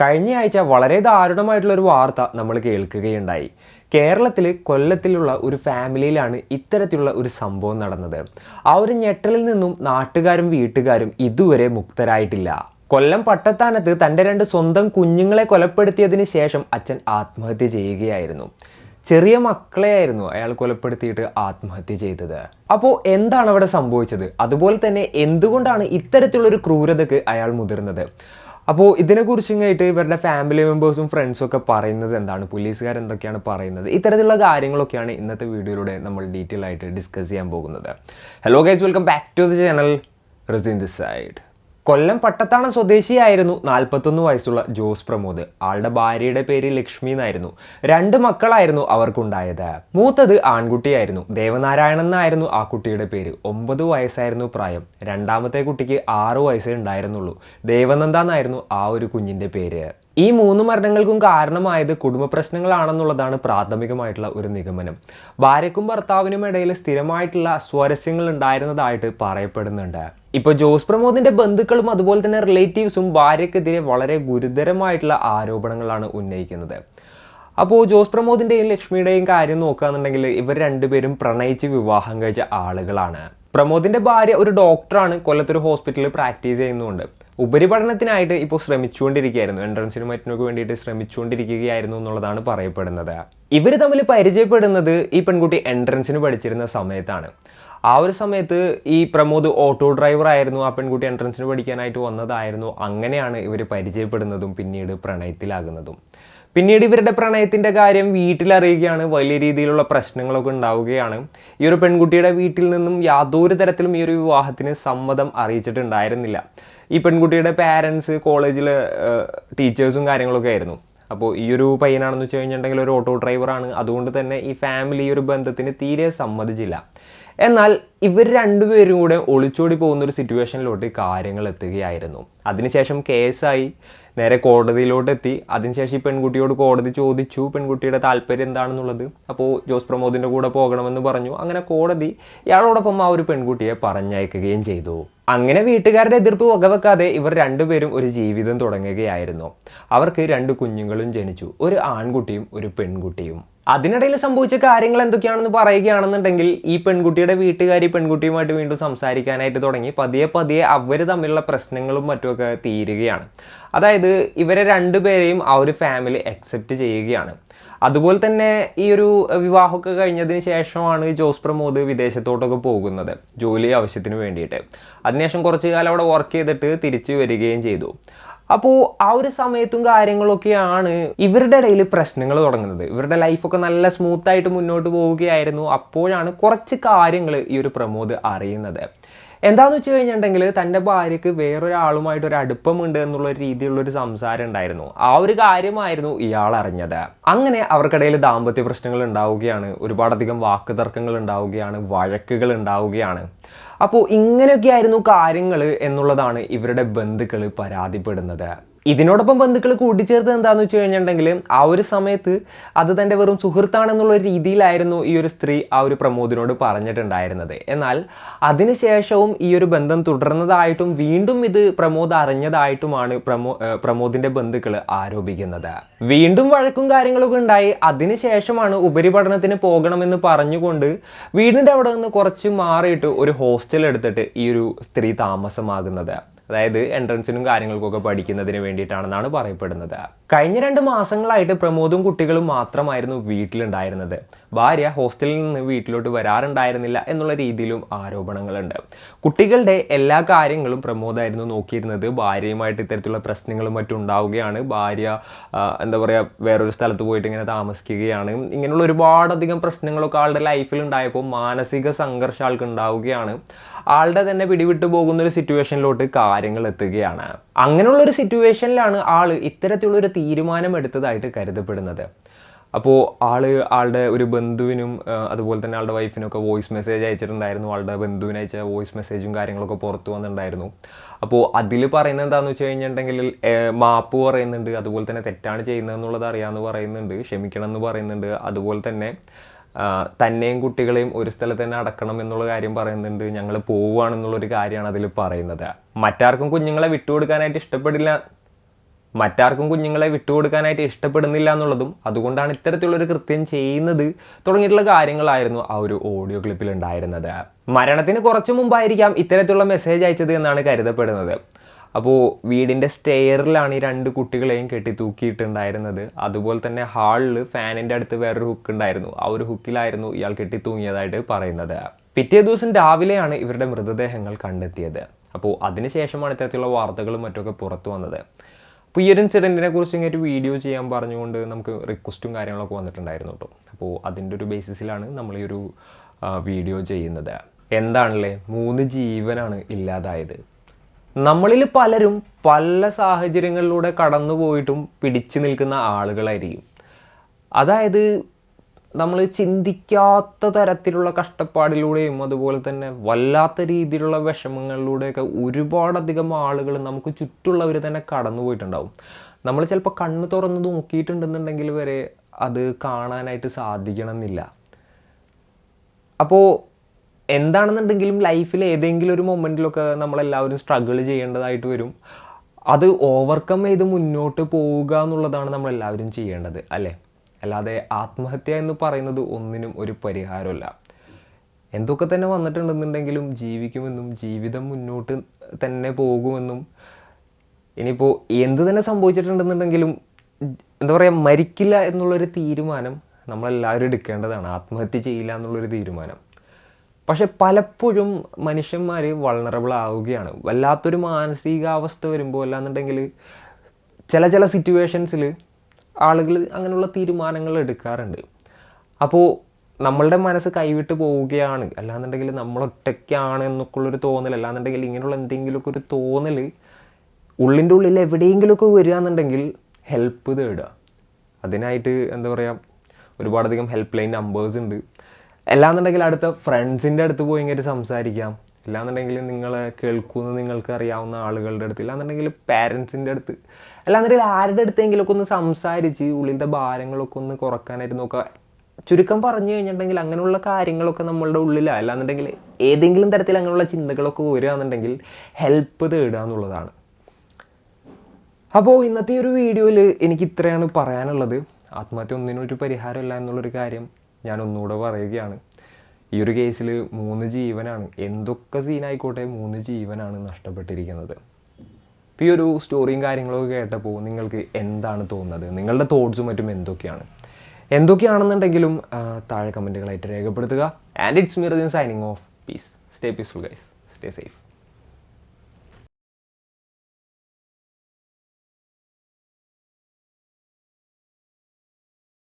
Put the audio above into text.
കഴിഞ്ഞയാഴ്ച വളരെ ദാരുണമായിട്ടുള്ള ഒരു വാർത്ത നമ്മൾ കേൾക്കുകയുണ്ടായി. കേരളത്തിൽ കൊല്ലത്തിലുള്ള ഒരു ഫാമിലിയിലാണ് ഇത്തരത്തിലുള്ള ഒരു സംഭവം നടന്നത്. ആ ഒരു ഞെട്ടലിൽ നിന്നും നാട്ടുകാരും വീട്ടുകാരും ഇതുവരെ മുക്തരായിട്ടില്ല. കൊല്ലം പട്ടത്താനത്ത് തൻ്റെ 2 സ്വന്തം കുഞ്ഞുങ്ങളെ കൊലപ്പെടുത്തിയതിന് ശേഷം അച്ഛൻ ആത്മഹത്യ ചെയ്യുകയായിരുന്നു. ചെറിയ മക്കളെയായിരുന്നു അയാൾ കൊലപ്പെടുത്തിയിട്ട് ആത്മഹത്യ ചെയ്തത്. അപ്പോൾ എന്താണ് അവിടെ സംഭവിച്ചത്? അതുപോലെ തന്നെ എന്തുകൊണ്ടാണ് ഇത്തരത്തിലുള്ളൊരു ക്രൂരതയ്ക്ക് അയാൾ മുതിർന്നത്? അപ്പോൾ ഇതിനെക്കുറിച്ചിങ്ങായിട്ട് ഇവരുടെ ഫാമിലി മെമ്പേഴ്സും ഫ്രണ്ട്സും ഒക്കെ പറയുന്നത് എന്താണ്, പോലീസുകാർ എന്തൊക്കെയാണ് പറയുന്നത്, ഇത്തരത്തിലുള്ള കാര്യങ്ങളൊക്കെയാണ് ഇന്നത്തെ വീഡിയോയിലൂടെ നമ്മൾ ഡീറ്റെയിൽ ആയിട്ട് ഡിസ്കസ് ചെയ്യാൻ പോകുന്നത്. Hello guys, welcome back to the channel. Rizin this side. Kollam Pattathanam സ്വദേശിയായിരുന്നു 41 വയസ്സുള്ള ജോസ് പ്രമോദ്. ആളുടെ ഭാര്യയുടെ പേര് ലക്ഷ്മി എന്നായിരുന്നു. 2 മക്കളായിരുന്നു അവർക്കുണ്ടായത്. മൂത്തത് ആൺകുട്ടിയായിരുന്നു. ദേവനാരായണൻ എന്നായിരുന്നു ആ കുട്ടിയുടെ പേര്. 9 വയസ്സായിരുന്നു പ്രായം. രണ്ടാമത്തെ കുട്ടിക്ക് 6 വയസ്സേ ഉണ്ടായിരുന്നുള്ളൂ. ദേവനന്ദ എന്നായിരുന്നു ആ ഒരു കുഞ്ഞിന്റെ പേര്. ഈ 3 മരണങ്ങൾക്കും കാരണമായത് കുടുംബ പ്രശ്നങ്ങളാണെന്നുള്ളതാണ് പ്രാഥമികമായിട്ടുള്ള ഒരു നിഗമനം. ഭാര്യയ്ക്കും ഭർത്താവിനും ഇടയിൽ സ്ഥിരമായിട്ടുള്ള സ്വാരസ്യങ്ങൾ ഉണ്ടായിരുന്നതായിട്ട് പറയപ്പെടുന്നുണ്ട്. ഇപ്പോൾ ജോസ് പ്രമോദിന്റെ ബന്ധുക്കളും അതുപോലെ തന്നെ റിലേറ്റീവ്സും ഭാര്യക്കെതിരെ വളരെ ഗുരുതരമായിട്ടുള്ള ആരോപണങ്ങളാണ് ഉന്നയിക്കുന്നത്. അപ്പോൾ ജോസ് പ്രമോദിന്റെയും ലക്ഷ്മിയുടെയും കാര്യം നോക്കുകയാണെന്നുണ്ടെങ്കിൽ ഇവർ രണ്ടുപേരും പ്രണയിച്ച് വിവാഹം കഴിച്ച ആളുകളാണ്. പ്രമോദിന്റെ ഭാര്യ ഒരു ഡോക്ടറാണ്, കൊല്ലത്തൊരു ഹോസ്പിറ്റലിൽ പ്രാക്ടീസ് ചെയ്യുന്നുണ്ട്. ഉപരിപഠനത്തിനായിട്ട് ഇപ്പോൾ ശ്രമിച്ചുകൊണ്ടിരിക്കുകയായിരുന്നു, എൻട്രൻസിനും മറ്റിനൊക്കെ വേണ്ടിയിട്ട് ശ്രമിച്ചുകൊണ്ടിരിക്കുകയായിരുന്നു എന്നുള്ളതാണ് പറയപ്പെടുന്നത്. ഇവർ തമ്മിൽ പരിചയപ്പെടുന്നത് ഈ പെൺകുട്ടി എൻട്രൻസിന് പഠിച്ചിരുന്ന സമയത്താണ്. ആ ഒരു സമയത്ത് ഈ പ്രമോദ് ഓട്ടോ ഡ്രൈവർ ആയിരുന്നു, ആ പെൺകുട്ടി എൻട്രൻസിന് പഠിക്കാനായിട്ട് വന്നതായിരുന്നു. അങ്ങനെയാണ് ഇവർ പരിചയപ്പെടുന്നതും പിന്നീട് പ്രണയത്തിലാകുന്നതും. പിന്നീട് ഇവരുടെ പ്രണയത്തിൻ്റെ കാര്യം വീട്ടിലറിയുകയാണ്. വലിയ രീതിയിലുള്ള പ്രശ്നങ്ങളൊക്കെ ഉണ്ടാവുകയാണ്. ഈ ഒരു പെൺകുട്ടിയുടെ വീട്ടിൽ നിന്നും യാതൊരു തരത്തിലും ഈ ഒരു വിവാഹത്തിന് സമ്മതം അറിയിച്ചിട്ടുണ്ടായിരുന്നില്ല. ഈ പെൺകുട്ടിയുടെ പാരൻസ് കോളേജിലെ ടീച്ചേഴ്സും കാര്യങ്ങളൊക്കെ ആയിരുന്നു. അപ്പോൾ ഈ ഒരു പയ്യനാണെന്ന് വെച്ച് കഴിഞ്ഞിട്ടുണ്ടെങ്കിൽ ഒരു ഓട്ടോ ഡ്രൈവറാണ്. അതുകൊണ്ട് തന്നെ ഈ ഫാമിലി ഈ ഒരു ബന്ധത്തിന് തീരെ സമ്മതിച്ചില്ല. എന്നാൽ ഇവർ രണ്ടുപേരും കൂടെ ഒളിച്ചോടി പോകുന്നൊരു സിറ്റുവേഷനിലോട്ട് കാര്യങ്ങൾ എത്തുകയായിരുന്നു. അതിനുശേഷം കേസായി നേരെ കോടതിയിലോട്ട് എത്തി. അതിനുശേഷം ഈ പെൺകുട്ടിയോട് കോടതി ചോദിച്ചു പെൺകുട്ടിയുടെ താല്പര്യം എന്താണെന്നുള്ളത്. അപ്പോൾ ജോസ് പ്രമോദിൻ്റെ കൂടെ പോകണമെന്ന് പറഞ്ഞു. അങ്ങനെ കോടതി ഇയാളോടൊപ്പം ആ ഒരു പെൺകുട്ടിയെ പറഞ്ഞയക്കുകയും ചെയ്തു. അങ്ങനെ വീട്ടുകാരുടെ എതിർപ്പ് വകവെക്കാതെ ഇവർ രണ്ടുപേരും ഒരു ജീവിതം തുടങ്ങുകയായിരുന്നു. അവർക്ക് 2 കുഞ്ഞുങ്ങളും ജനിച്ചു, ഒരു ആൺകുട്ടിയും ഒരു പെൺകുട്ടിയും. അതിനിടയിൽ സംഭവിച്ച കാര്യങ്ങൾ എന്തൊക്കെയാണെന്ന് പറയുകയാണെന്നുണ്ടെങ്കിൽ ഈ പെൺകുട്ടിയുടെ വീട്ടുകാർ ഈ പെൺകുട്ടിയുമായിട്ട് വീണ്ടും സംസാരിക്കാനായിട്ട് തുടങ്ങി. പതിയെ അവർ തമ്മിലുള്ള പ്രശ്നങ്ങളും മറ്റുമൊക്കെ തീരുകയാണ്. അതായത് ഇവരെ രണ്ടുപേരെയും ആ ഒരു ഫാമിലി അക്സെപ്റ്റ് ചെയ്യുകയാണ്. അതുപോലെ തന്നെ ഈ ഒരു വിവാഹമൊക്കെ കഴിഞ്ഞതിന് ശേഷമാണ് ജോസ് പ്രമോദ് വിദേശത്തോട്ടൊക്കെ പോകുന്നത് ജോലി ആവശ്യത്തിന് വേണ്ടിയിട്ട്. അതിനുശേഷം കുറച്ചു കാലം അവിടെ വർക്ക് ചെയ്തിട്ട് തിരിച്ചു വരികയും ചെയ്തു. അപ്പോൾ ആ ഒരു സമയത്തും കാര്യങ്ങളൊക്കെയാണ് ഇവരുടെ ഇടയിൽ പ്രശ്നങ്ങൾ തുടങ്ങുന്നത്. ഇവരുടെ ലൈഫൊക്കെ നല്ല സ്മൂത്തായിട്ട് മുന്നോട്ട് പോവുകയായിരുന്നു. അപ്പോഴാണ് കുറച്ച് കാര്യങ്ങൾ ഈ ഒരു പ്രമോദ് അറിയുന്നത്. എന്താണെന്ന് വെച്ച് കഴിഞ്ഞിട്ടുണ്ടെങ്കിൽ തൻ്റെ ഭാര്യയ്ക്ക് വേറൊരാളുമായിട്ട് ഒരു അടുപ്പമുണ്ട് എന്നുള്ള രീതിയിലുള്ളൊരു സംസാരം ഉണ്ടായിരുന്നു. ആ ഒരു കാര്യമായിരുന്നു ഇയാൾ അറിഞ്ഞത്. അങ്ങനെ അവർക്കിടയിൽ ദാമ്പത്യ പ്രശ്നങ്ങൾ ഉണ്ടാവുകയാണ്. ഒരുപാടധികം വാക്കുതർക്കങ്ങൾ ഉണ്ടാവുകയാണ്, വഴക്കുകൾ ഉണ്ടാവുകയാണ്. അപ്പോൾ ഇങ്ങനെയൊക്കെയായിരുന്നു കാര്യങ്ങൾ എന്നുള്ളതാണ് ഇവരുടെ ബന്ധുക്കൾ പരാതിപ്പെടുന്നത്. ഇതിനോടൊപ്പം ബന്ധുക്കൾ കൂട്ടിച്ചേർത്ത് എന്താണെന്ന് വെച്ച് കഴിഞ്ഞിട്ടുണ്ടെങ്കിൽ ആ ഒരു സമയത്ത് അത് തൻ്റെ വെറും സുഹൃത്താണെന്നുള്ള രീതിയിലായിരുന്നു ഈ ഒരു സ്ത്രീ ആ ഒരു പ്രമോദിനോട് പറഞ്ഞിട്ടുണ്ടായിരുന്നത്. എന്നാൽ അതിനുശേഷവും ഈ ഒരു ബന്ധം തുടർന്നതായിട്ടും വീണ്ടും ഇത് പ്രമോദ് അറിഞ്ഞതായിട്ടുമാണ് പ്രമോദിന്റെ ബന്ധുക്കൾ ആരോപിക്കുന്നത്. വീണ്ടും വഴക്കും കാര്യങ്ങളൊക്കെ ഉണ്ടായി. അതിനുശേഷമാണ് ഉപരിപഠനത്തിന് പോകണമെന്ന് പറഞ്ഞുകൊണ്ട് വീടിൻ്റെ അവിടെ നിന്ന് കുറച്ച് മാറിയിട്ട് ഒരു ഹോസ്റ്റൽ എടുത്തിട്ട് ഈ ഒരു സ്ത്രീ താമസമാകുന്നത്. അതായത് എൻട്രൻസിനും കാര്യങ്ങൾക്കൊക്കെ പഠിക്കുന്നതിന് വേണ്ടിയിട്ടാണെന്നാണ് പറയപ്പെടുന്നത്. കഴിഞ്ഞ 2 മാസങ്ങളായിട്ട് പ്രമോദും കുട്ടികളും മാത്രമായിരുന്നു വീട്ടിലുണ്ടായിരുന്നത്. ഭാര്യ ഹോസ്റ്റലിൽ നിന്ന് വീട്ടിലോട്ട് വരാറുണ്ടായിരുന്നില്ല എന്നുള്ള രീതിയിലും ആരോപണങ്ങളുണ്ട്. കുട്ടികളുടെ എല്ലാ കാര്യങ്ങളും പ്രമോദായിരുന്നു നോക്കിയിരുന്നത്. ഭാര്യയുമായിട്ട് ഇത്തരത്തിലുള്ള പ്രശ്നങ്ങളും മറ്റും ഉണ്ടാവുകയാണ്. ഭാര്യ എന്താ പറയുക, വേറൊരു സ്ഥലത്ത് പോയിട്ട് ഇങ്ങനെ താമസിക്കുകയാണ്. ഇങ്ങനെയുള്ള ഒരുപാടധികം പ്രശ്നങ്ങളൊക്കെ ആളുടെ ലൈഫിൽ ഉണ്ടായപ്പോൾ മാനസിക സംഘർഷം ആൾക്ക് ഉണ്ടാവുകയാണ്. ആളുടെ തന്നെ പിടിവിട്ടു പോകുന്നൊരു സിറ്റുവേഷനിലോട്ട് കാര്യങ്ങൾ എത്തുകയാണ്. അങ്ങനെയുള്ളൊരു സിറ്റുവേഷനിലാണ് ആൾ ഇത്തരത്തിലുള്ളൊരു തീരുമാനം എടുത്തതായിട്ട് കരുതപ്പെടുന്നത്. അപ്പോൾ ആളുടെ ഒരു ബന്ധുവിനും അതുപോലെ തന്നെ ആളുടെ വൈഫിനൊക്കെ വോയിസ് മെസ്സേജ് അയച്ചിട്ടുണ്ടായിരുന്നു. ആളുടെ ബന്ധുവിന് അയച്ച വോയിസ് മെസ്സേജും കാര്യങ്ങളൊക്കെ പുറത്തു വന്നിട്ടുണ്ടായിരുന്നു. അപ്പോൾ അതിൽ പറയുന്നത് എന്താണെന്ന് വെച്ച് കഴിഞ്ഞിട്ടുണ്ടെങ്കിൽ മാപ്പ് പറയുന്നുണ്ട്, അതുപോലെ തന്നെ തെറ്റാണ് ചെയ്യുന്നതെന്നുള്ളത് അറിയാമെന്ന് പറയുന്നുണ്ട്, ക്ഷമിക്കണം എന്ന് പറയുന്നുണ്ട്. അതുപോലെ തന്നെ തന്നെയും കുട്ടികളെയും ഒരു സ്ഥലത്ത് തന്നെ അടക്കണം എന്നുള്ള കാര്യം പറയുന്നുണ്ട്. ഞങ്ങൾ പോവുകയാണെന്നുള്ളൊരു കാര്യമാണ് അതിൽ പറയുന്നത്. മറ്റാർക്കും കുഞ്ഞുങ്ങളെ വിട്ടുകൊടുക്കാനായിട്ട് ഇഷ്ടപ്പെടില്ല. മറ്റാർക്കും കുഞ്ഞുങ്ങളെ വിട്ടുകൊടുക്കാനായിട്ട് ഇഷ്ടപ്പെടുന്നില്ല എന്നുള്ളതും അതുകൊണ്ടാണ് ഇത്തരത്തിലുള്ളൊരു കൃത്യം ചെയ്യുന്നത് തുടങ്ങിയിട്ടുള്ള കാര്യങ്ങളായിരുന്നു ആ ഒരു ഓഡിയോ ക്ലിപ്പിൽ ഉണ്ടായിരുന്നത്. മരണത്തിന് കുറച്ചു മുമ്പായിരിക്കാം ഇത്തരത്തിലുള്ള മെസ്സേജ് അയച്ചത് എന്നാണ് കരുതപ്പെടുന്നത്. അപ്പോൾ വീടിൻ്റെ സ്റ്റെയറിലാണ് ഈ 2 കുട്ടികളെയും കെട്ടി തൂക്കിയിട്ടുണ്ടായിരുന്നത്. അതുപോലെ തന്നെ ഹാളിൽ ഫാനിൻ്റെ അടുത്ത് വേറൊരു ഹുക്ക് ഉണ്ടായിരുന്നു. ആ ഒരു ഹുക്കിലായിരുന്നു ഇയാൾ കെട്ടി തൂങ്ങിയതായിട്ട് പറയുന്നത്. പിറ്റേ ദിവസം രാവിലെയാണ് ഇവരുടെ മൃതദേഹങ്ങൾ കണ്ടെത്തിയത്. അപ്പോൾ അതിനുശേഷമാണ് ഇത്തരത്തിലുള്ള വാർത്തകളും മറ്റൊക്കെ പുറത്തു വന്നത്. അപ്പോൾ ഈ ഒരു ഇൻസിഡൻറ്റിനെ കുറിച്ച് ഇങ്ങനെ വീഡിയോ ചെയ്യാൻ പറഞ്ഞുകൊണ്ട് നമുക്ക് റിക്വസ്റ്റും കാര്യങ്ങളൊക്കെ വന്നിട്ടുണ്ടായിരുന്നു കേട്ടോ. അപ്പോൾ അതിൻ്റെ ഒരു ബേസിസിലാണ് നമ്മൾ ഈ ഒരു വീഡിയോ ചെയ്യുന്നത്. എന്താണല്ലേ, 3 ജീവനാണ് ഇല്ലാതായത്. നമ്മളിൽ പലരും പല സാഹചര്യങ്ങളിലൂടെ കടന്നു പോയിട്ടും പിടിച്ചു നിൽക്കുന്ന ആളുകളായിരിക്കും. അതായത് നമ്മൾ ചിന്തിക്കാത്ത തരത്തിലുള്ള കഷ്ടപ്പാടിലൂടെയും അതുപോലെ തന്നെ വല്ലാത്ത രീതിയിലുള്ള വിഷമങ്ങളിലൂടെയൊക്കെ ഒരുപാടധികം ആളുകൾ നമുക്ക് ചുറ്റുള്ളവർ തന്നെ കടന്നു പോയിട്ടുണ്ടാവും. നമ്മൾ ചിലപ്പോൾ കണ്ണ് തുറന്ന് നോക്കിയിട്ടുണ്ടെന്നുണ്ടെങ്കിൽ വരെ അത് കാണാനായിട്ട് സാധിക്കണമെന്നില്ല. അപ്പോൾ എന്താണെന്നുണ്ടെങ്കിലും ലൈഫിൽ ഏതെങ്കിലും ഒരു മൊമെൻറ്റിലൊക്കെ നമ്മളെല്ലാവരും സ്ട്രഗിൾ ചെയ്യേണ്ടതായിട്ട് വരും. അത് ഓവർകം ചെയ്ത് മുന്നോട്ട് പോവുക എന്നുള്ളതാണ് നമ്മളെല്ലാവരും ചെയ്യേണ്ടത്, അല്ലേ? അല്ലാതെ ആത്മഹത്യ എന്ന് പറയുന്നത് ഒന്നിനും ഒരു പരിഹാരമല്ല. എന്തൊക്കെ തന്നെ വന്നിട്ടുണ്ടെന്നുണ്ടെങ്കിലും ജീവിക്കുമെന്നും ജീവിതം മുന്നോട്ട് തന്നെ പോകുമെന്നും ഇനിയിപ്പോൾ എന്ത് തന്നെ സംഭവിച്ചിട്ടുണ്ടെന്നുണ്ടെങ്കിലും എന്താ പറയുക, മരിക്കില്ല എന്നുള്ളൊരു തീരുമാനം നമ്മളെല്ലാവരും എടുക്കേണ്ടതാണ്. ആത്മഹത്യ ചെയ്യില്ല എന്നുള്ളൊരു തീരുമാനം. പക്ഷെ പലപ്പോഴും മനുഷ്യന്മാർ വൾണറബിൾ ആവുകയാണ്. വല്ലാത്തൊരു മാനസികാവസ്ഥ വരുമ്പോൾ അല്ലാന്നുണ്ടെങ്കിൽ ചില സിറ്റുവേഷൻസിൽ ആളുകൾ അങ്ങനെയുള്ള തീരുമാനങ്ങൾ എടുക്കാറുണ്ട്. അപ്പോൾ നമ്മളുടെ മനസ്സ് കൈവിട്ട് പോവുകയാണ്, അല്ലാന്നുണ്ടെങ്കിൽ നമ്മളൊറ്റയ്ക്കാണ് എന്നൊക്കെയുള്ളൊരു തോന്നൽ, അല്ലാന്നുണ്ടെങ്കിൽ ഇങ്ങനെയുള്ള എന്തെങ്കിലുമൊക്കെ ഒരു തോന്നൽ ഉള്ളിൻ്റെ ഉള്ളിൽ എവിടെയെങ്കിലുമൊക്കെ വരിക എന്നുണ്ടെങ്കിൽ ഹെൽപ്പ് തേടുക. അതിനായിട്ട് എന്താ പറയുക, ഒരുപാടധികം ഹെൽപ്പ് ലൈൻ നമ്പേഴ്സ് ഉണ്ട്. അല്ലാന്നുണ്ടെങ്കിൽ അടുത്ത ഫ്രണ്ട്സിൻ്റെ അടുത്ത് പോയി ഇങ്ങനെ സംസാരിക്കാം. അല്ലാന്നുണ്ടെങ്കിൽ നിങ്ങളെ കേൾക്കുമെന്ന് നിങ്ങൾക്ക് അറിയാവുന്ന ആളുകളുടെ അടുത്ത്, അല്ലാന്നുണ്ടെങ്കിൽ പാരൻസിൻ്റെ അടുത്ത്, അല്ലാന്നുണ്ടെങ്കിൽ ആരുടെ അടുത്തെങ്കിലുമൊക്കെ ഒന്ന് സംസാരിച്ച് ഉള്ളിലത്തെ ഭാരങ്ങളൊക്കെ ഒന്ന് കുറക്കാനായിട്ട് നോക്കുക. ചുരുക്കം പറഞ്ഞു കഴിഞ്ഞിട്ടുണ്ടെങ്കിൽ അങ്ങനെയുള്ള കാര്യങ്ങളൊക്കെ നമ്മളുടെ ഉള്ളിലാണ്, അല്ലാന്നുണ്ടെങ്കിൽ ഏതെങ്കിലും തരത്തിൽ അങ്ങനെയുള്ള ചിന്തകളൊക്കെ വരികയാണെന്നുണ്ടെങ്കിൽ ഹെൽപ്പ് തേടുക എന്നുള്ളതാണ്. അപ്പോൾ ഇന്നത്തെ ഒരു വീഡിയോയിൽ എനിക്ക് ഇത്രയാണ് പറയാനുള്ളത്. ആത്മഹത്യ ഒന്നിനും ഒരു പരിഹാരമല്ല എന്നുള്ളൊരു കാര്യം ഞാൻ ഒന്നുകൂടെ പറയുകയാണ്. ഈ ഒരു കേസിൽ 3 ജീവനാണ്, എന്തൊക്കെ സീനായിക്കോട്ടെ 3 ജീവനാണ് നഷ്ടപ്പെട്ടിരിക്കുന്നത്. ഇപ്പോൾ ഈ ഒരു സ്റ്റോറിയും കാര്യങ്ങളൊക്കെ കേട്ടപ്പോൾ നിങ്ങൾക്ക് എന്താണ് തോന്നുന്നത്? നിങ്ങളുടെ തോട്ട്സും മറ്റും എന്തൊക്കെയാണെന്നുണ്ടെങ്കിലും താഴെ കമൻറ്റുകളായിട്ട് രേഖപ്പെടുത്തുക. And it's me Rejin signing off. Peace. Stay peaceful guys. Stay safe.